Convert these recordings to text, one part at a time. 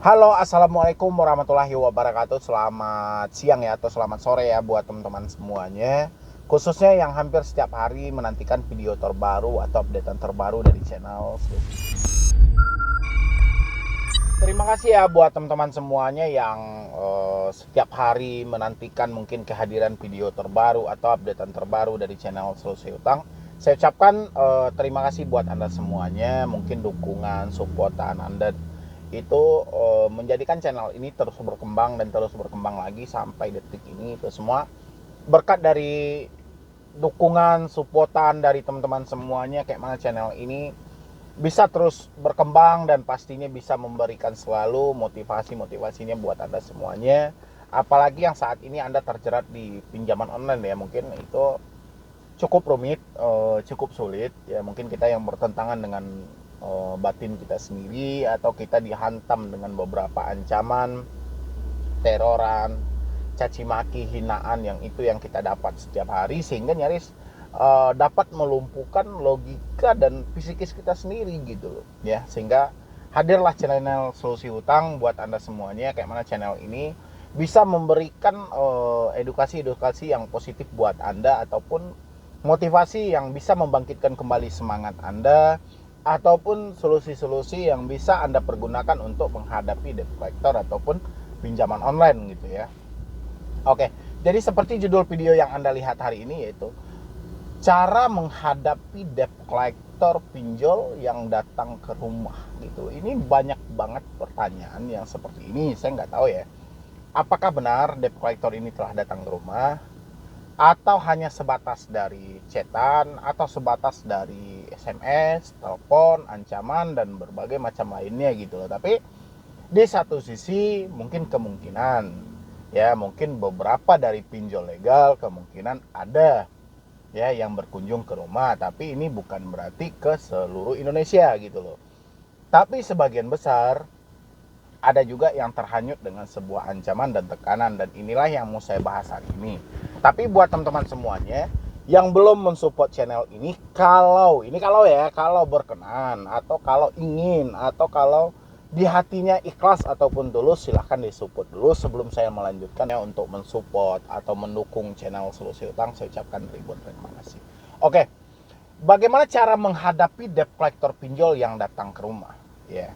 Halo, assalamualaikum warahmatullahi wabarakatuh. Selamat siang ya, atau selamat sore ya buat teman-teman semuanya. Khususnya yang hampir setiap hari menantikan video terbaru atau updatean terbaru dari channel. Terima kasih ya buat teman-teman semuanya yang setiap hari menantikan mungkin kehadiran video terbaru atau updatean terbaru dari channel Solusi Utang. Saya ucapkan terima kasih buat Anda semuanya. Mungkin dukungan, supportan Anda itu menjadikan channel ini terus berkembang dan terus berkembang lagi sampai detik ini. Itu semua berkat dari dukungan, supportan dari teman-teman semuanya, kayak mana channel ini bisa terus berkembang dan pastinya bisa memberikan selalu motivasinya buat Anda semuanya. Apalagi yang saat ini Anda terjerat di pinjaman online ya, mungkin itu cukup rumit, cukup sulit ya, mungkin kita yang bertentangan dengan batin kita sendiri, atau kita dihantam dengan beberapa ancaman, teroran, caci maki, hinaan yang kita dapat setiap hari, sehingga nyaris dapat melumpuhkan logika dan psikis kita sendiri gitu loh ya. Sehingga hadirlah channel Solusi Utang buat Anda semuanya, kayak mana channel ini bisa memberikan edukasi yang positif buat Anda, ataupun motivasi yang bisa membangkitkan kembali semangat Anda, ataupun solusi-solusi yang bisa Anda pergunakan untuk menghadapi debt collector ataupun pinjaman online gitu ya. Oke, jadi seperti judul video yang Anda lihat hari ini, yaitu cara menghadapi debt collector pinjol yang datang ke rumah gitu. Ini banyak banget pertanyaan yang seperti ini. Saya nggak tahu ya, apakah benar debt collector ini telah datang ke rumah, atau hanya sebatas dari chatan, atau sebatas dari SMS, telepon, ancaman, dan berbagai macam lainnya gitu loh. Tapi di satu sisi mungkin kemungkinan ya, mungkin beberapa dari pinjol legal kemungkinan ada ya yang berkunjung ke rumah, tapi ini bukan berarti ke seluruh Indonesia gitu loh. Tapi sebagian besar ada juga yang terhanyut dengan sebuah ancaman dan tekanan, dan inilah yang mau saya bahas hari ini. Tapi buat teman-teman semuanya yang belum mensupport channel ini, kalau berkenan, atau kalau ingin, atau kalau di hatinya ikhlas ataupun tulus, silahkan disupport dulu sebelum saya melanjutkan ya. Untuk mensupport atau mendukung channel Solusi Utang, saya ucapkan ribuan terima kasih. Oke, bagaimana cara menghadapi debt collector pinjol yang datang ke rumah ya.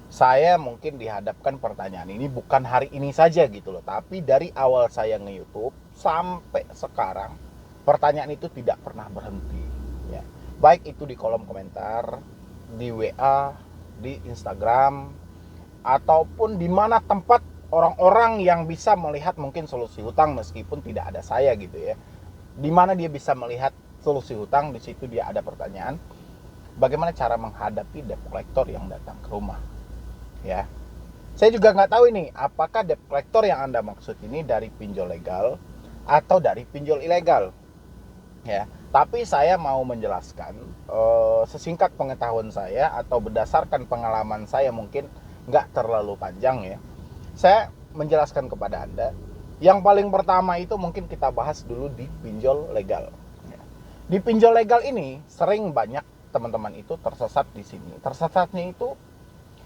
Saya mungkin dihadapkan pertanyaan ini bukan hari ini saja gitu loh, tapi dari awal saya nge-YouTube sampai sekarang pertanyaan itu tidak pernah berhenti ya. Baik itu di kolom komentar, di WA, di Instagram, ataupun di mana tempat orang-orang yang bisa melihat mungkin Solusi Utang meskipun tidak ada saya gitu ya. Di mana dia bisa melihat Solusi Utang, di situ dia ada pertanyaan, bagaimana cara menghadapi debt collector yang datang ke rumah ya. Saya juga nggak tahu ini, apakah debt collector yang Anda maksud ini dari pinjol legal atau dari pinjol ilegal ya. Tapi saya mau menjelaskan sesingkat pengetahuan saya atau berdasarkan pengalaman saya, mungkin nggak terlalu panjang ya. Saya menjelaskan kepada Anda. Yang paling pertama itu mungkin kita bahas dulu di pinjol legal ya. Di pinjol legal ini sering banyak teman-teman itu tersesat di sini. Tersesatnya itu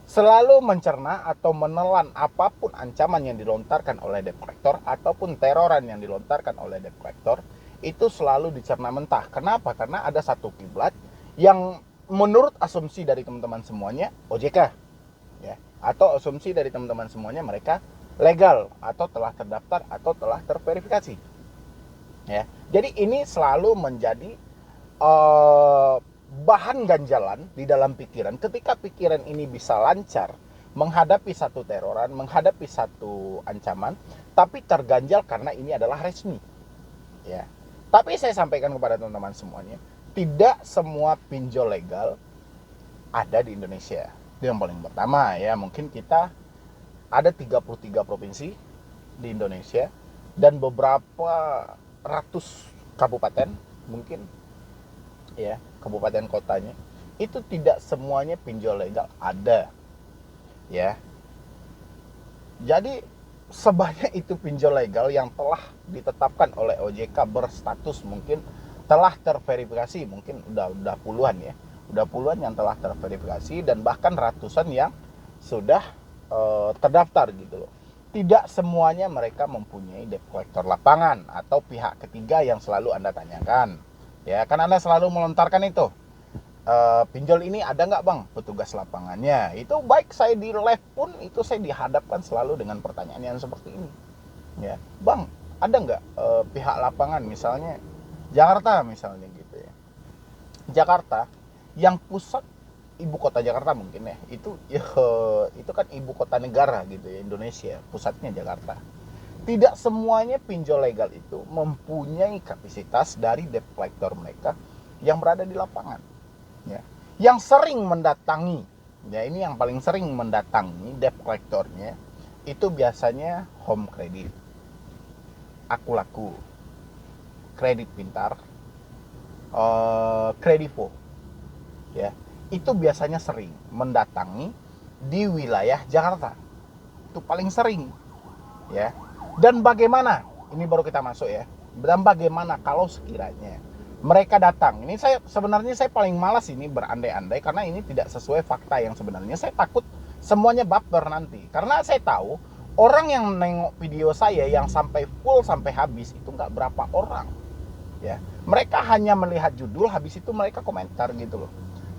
selalu mencerna atau menelan apapun ancaman yang dilontarkan oleh debt collector ataupun teroran yang dilontarkan oleh debt collector, itu selalu dicerna mentah. Kenapa? Karena ada satu kiblat yang menurut asumsi dari teman-teman semuanya OJK ya, atau asumsi dari teman-teman semuanya mereka legal atau telah terdaftar atau telah terverifikasi ya. Jadi ini selalu menjadi bahan ganjalan di dalam pikiran. Ketika pikiran ini bisa lancar menghadapi satu teroran, menghadapi satu ancaman, tapi terganjal karena ini adalah resmi ya. Tapi saya sampaikan kepada teman-teman semuanya, tidak semua pinjol legal ada di Indonesia. Itu yang paling pertama ya. Mungkin kita ada 33 provinsi di Indonesia dan beberapa ratus kabupaten mungkin ya, kabupaten kotanya, itu tidak semuanya pinjol legal ada ya. Jadi sebanyak itu pinjol legal yang telah ditetapkan oleh OJK berstatus mungkin telah terverifikasi, mungkin udah puluhan ya. Udah puluhan yang telah terverifikasi, dan bahkan ratusan yang sudah terdaftar gitu loh. Tidak semuanya mereka mempunyai debt collector lapangan atau pihak ketiga yang selalu Anda tanyakan. Ya, kan Anda selalu melontarkan itu. Pinjol ini ada nggak bang petugas lapangannya? Itu baik saya di live pun itu saya dihadapkan selalu dengan pertanyaan yang seperti ini. Ya, bang, ada nggak pihak lapangan misalnya Jakarta misalnya gitu ya. Jakarta yang pusat ibu kota Jakarta mungkin ya itu kan ibu kota negara gitu ya, Indonesia, pusatnya Jakarta. Tidak semuanya pinjol legal itu mempunyai kapasitas dari debt collector mereka yang berada di lapangan. Ya. Yang sering mendatangi, ya ini yang paling sering mendatangi debt collectornya itu biasanya Home Credit, Aku Laku, Kredit Pintar, Kredivo. Ya, itu biasanya sering mendatangi di wilayah Jakarta. Itu paling sering. Ya. Dan bagaimana? Ini baru kita masuk ya. Dan bagaimana kalau sekiranya mereka datang? Ini sebenarnya saya paling malas ini berandai-andai karena ini tidak sesuai fakta yang sebenarnya. Saya takut semuanya baper nanti. Karena saya tahu orang yang nengok video saya yang sampai full sampai habis itu nggak berapa orang. Ya, mereka hanya melihat judul, habis itu mereka komentar gitu loh.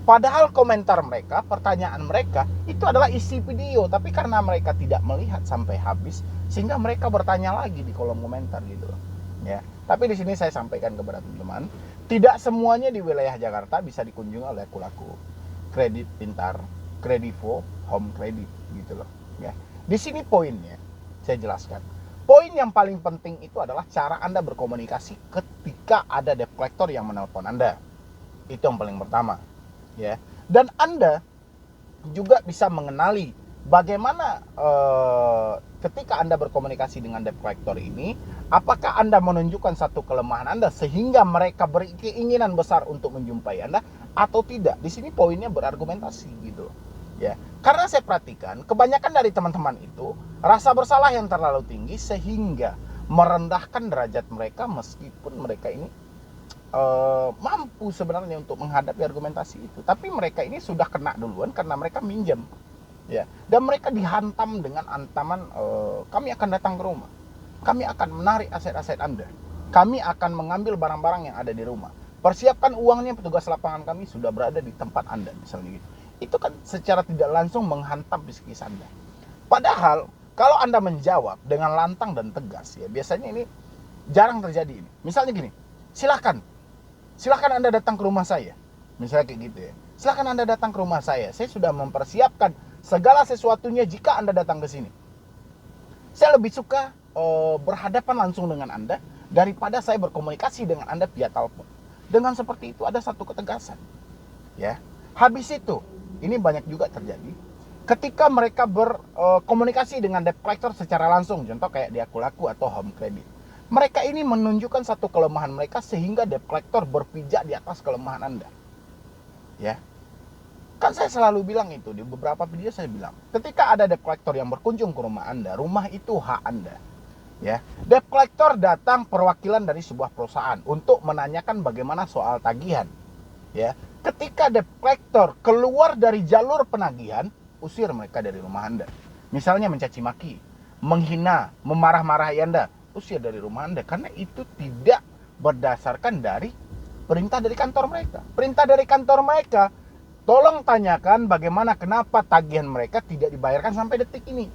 Padahal komentar mereka, pertanyaan mereka itu adalah isi video, tapi karena mereka tidak melihat sampai habis, sehingga mereka bertanya lagi di kolom komentar gitu loh. Ya, tapi di sini saya sampaikan kepada teman-teman, tidak semuanya di wilayah Jakarta bisa dikunjungi oleh Aku Laku, Kredit Pintar, Kredivo, Home Credit gitu loh. Ya, di sini poinnya saya jelaskan. Poin yang paling penting itu adalah cara Anda berkomunikasi ketika ada debt collector yang menelpon Anda. Itu yang paling pertama. Ya, dan Anda juga bisa mengenali bagaimana ketika Anda berkomunikasi dengan debt collector ini, apakah Anda menunjukkan satu kelemahan Anda sehingga mereka berkeinginan besar untuk menjumpai Anda atau tidak. Di sini poinnya berargumentasi gitu. Ya, karena saya perhatikan kebanyakan dari teman-teman itu rasa bersalah yang terlalu tinggi sehingga merendahkan derajat mereka meskipun mereka ini mampu sebenarnya untuk menghadapi argumentasi itu, tapi mereka ini sudah kena duluan karena mereka minjem, ya, dan mereka dihantam dengan ancaman kami akan datang ke rumah, kami akan menarik aset-aset Anda, kami akan mengambil barang-barang yang ada di rumah, persiapkan uangnya, petugas lapangan kami sudah berada di tempat Anda misalnya gitu. Itu kan secara tidak langsung menghantam psikis Anda. Padahal kalau Anda menjawab dengan lantang dan tegas, ya biasanya ini jarang terjadi ini. Misalnya gini, silahkan Anda datang ke rumah saya. Misalnya kayak gitu ya. Silahkan Anda datang ke rumah saya. Saya sudah mempersiapkan segala sesuatunya jika Anda datang ke sini. Saya lebih suka berhadapan langsung dengan Anda daripada saya berkomunikasi dengan Anda via telepon. Dengan seperti itu ada satu ketegasan. Ya. Habis itu, ini banyak juga terjadi ketika mereka berkomunikasi dengan debt collector secara langsung, contoh kayak di Aku Laku atau Home Credit. Mereka ini menunjukkan satu kelemahan mereka sehingga debt collector berpijak di atas kelemahan Anda. Ya. Kan saya selalu bilang itu di beberapa video saya bilang, ketika ada debt collector yang berkunjung ke rumah Anda, rumah itu hak Anda. Ya. Debt collector datang perwakilan dari sebuah perusahaan untuk menanyakan bagaimana soal tagihan. Ya. Ketika debt collector keluar dari jalur penagihan, usir mereka dari rumah Anda. Misalnya mencaci maki, menghina, memarah-marahi Anda, usir dari rumah Anda karena itu tidak berdasarkan dari perintah dari kantor mereka. Perintah dari kantor mereka, tolong tanyakan bagaimana kenapa tagihan mereka tidak dibayarkan sampai detik ini.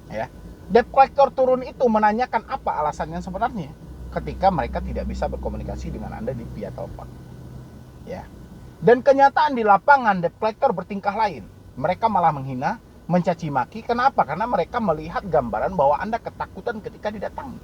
Ya. Debt collector turun itu menanyakan apa alasannya sebenarnya ketika mereka tidak bisa berkomunikasi dengan Anda di via telepon. Ya. Dan kenyataan di lapangan debt collector bertingkah lain. Mereka malah menghina, mencaci maki. Kenapa? Karena mereka melihat gambaran bahwa Anda ketakutan ketika didatangi.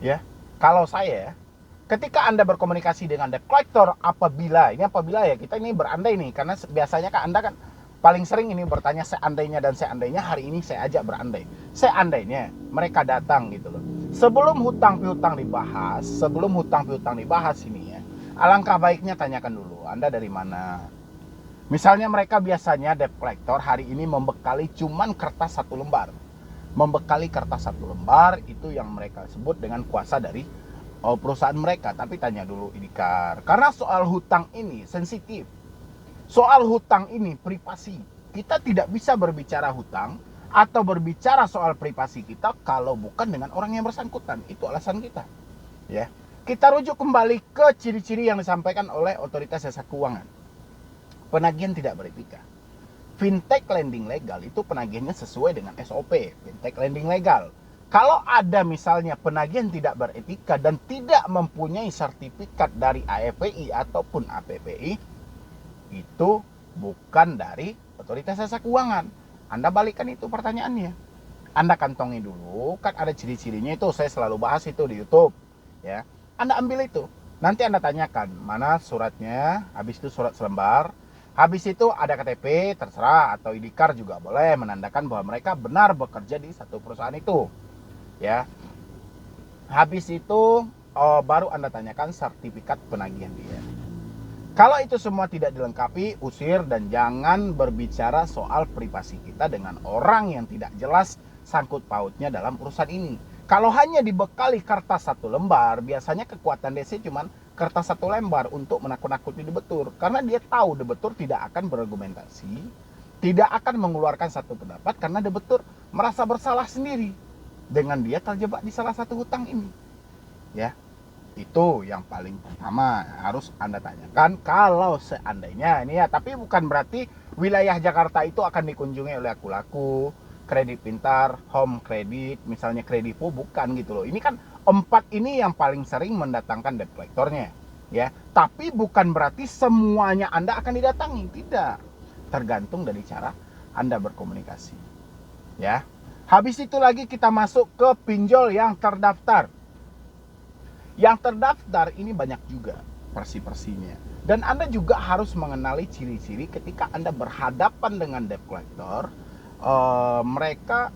Ya, kalau saya, ketika Anda berkomunikasi dengan debt collector, apabila ya kita ini berandai nih, karena biasanya kan Anda kan paling sering ini bertanya seandainya dan seandainya, hari ini saya ajak berandai. Seandainya mereka datang gitu loh. Sebelum hutang piutang dibahas ini ya, alangkah baiknya tanyakan dulu, Anda dari mana? Misalnya mereka biasanya debt collector hari ini membekali cuman kertas satu lembar. Membekali kertas satu lembar itu yang mereka sebut dengan kuasa dari perusahaan mereka. Tapi tanya dulu IDKAR. Karena soal hutang ini sensitif. Soal hutang ini privasi. kita tidak bisa berbicara hutang atau berbicara soal privasi kita kalau bukan dengan orang yang bersangkutan. Itu alasan kita. Ya. Kita rujuk kembali ke ciri-ciri yang disampaikan oleh Otoritas Jasa Keuangan. Penagihan tidak beretika. Fintech lending legal itu penagihannya sesuai dengan SOP, fintech lending legal. Kalau ada misalnya penagihan tidak beretika dan tidak mempunyai sertifikat dari AFPI ataupun APPI, itu bukan dari Otoritas Jasa Keuangan. Anda balikan itu pertanyaannya. Anda kantongi dulu, kan ada ciri-cirinya itu, saya selalu bahas itu di YouTube. Ya, Anda ambil itu. Nanti Anda tanyakan, mana suratnya, habis itu surat selembar, habis itu ada KTP, terserah, atau ID card juga boleh, menandakan bahwa mereka benar bekerja di satu perusahaan itu. Ya, habis itu baru Anda tanyakan sertifikat penagihan dia. Kalau itu semua tidak dilengkapi, usir dan jangan berbicara soal privasi kita dengan orang yang tidak jelas sangkut pautnya dalam urusan ini. Kalau hanya dibekali kertas satu lembar, biasanya kekuatan DC cuma kertas satu lembar untuk menakut-nakuti debetur. Karena dia tahu debetur tidak akan berargumentasi, tidak akan mengeluarkan satu pendapat karena debetur merasa bersalah sendiri dengan dia terjebak di salah satu hutang ini. Ya, itu yang paling pertama harus Anda tanyakan kalau seandainya ini ya, tapi bukan berarti wilayah Jakarta itu akan dikunjungi oleh Akulaku, Kredit Pintar, Home Kredit, misalnya Kredivo, bukan gitu loh. Ini kan 4 ini yang paling sering mendatangkan debt collectornya, ya. Tapi bukan berarti semuanya Anda akan didatangi, tidak. Tergantung dari cara Anda berkomunikasi. Ya. Habis itu lagi kita masuk ke pinjol yang terdaftar. Yang terdaftar ini banyak juga persi-persinya. Dan Anda juga harus mengenali ciri-ciri ketika Anda berhadapan dengan debt collector. Mereka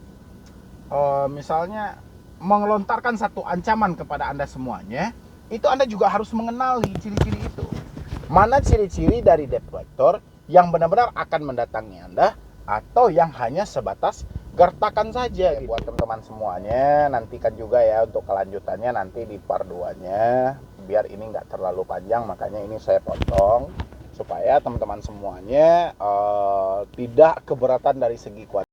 misalnya mengelontarkan satu ancaman kepada Anda semuanya. Itu Anda juga harus mengenali ciri-ciri itu. Mana ciri-ciri dari debt collector yang benar-benar akan mendatangi Anda atau yang hanya sebatas gertakan saja gitu. Buat teman-teman semuanya, nantikan juga ya untuk kelanjutannya nanti di part 2-nya. Biar ini nggak terlalu panjang, makanya ini saya potong supaya teman-teman semuanya tidak keberatan dari segi kualitas.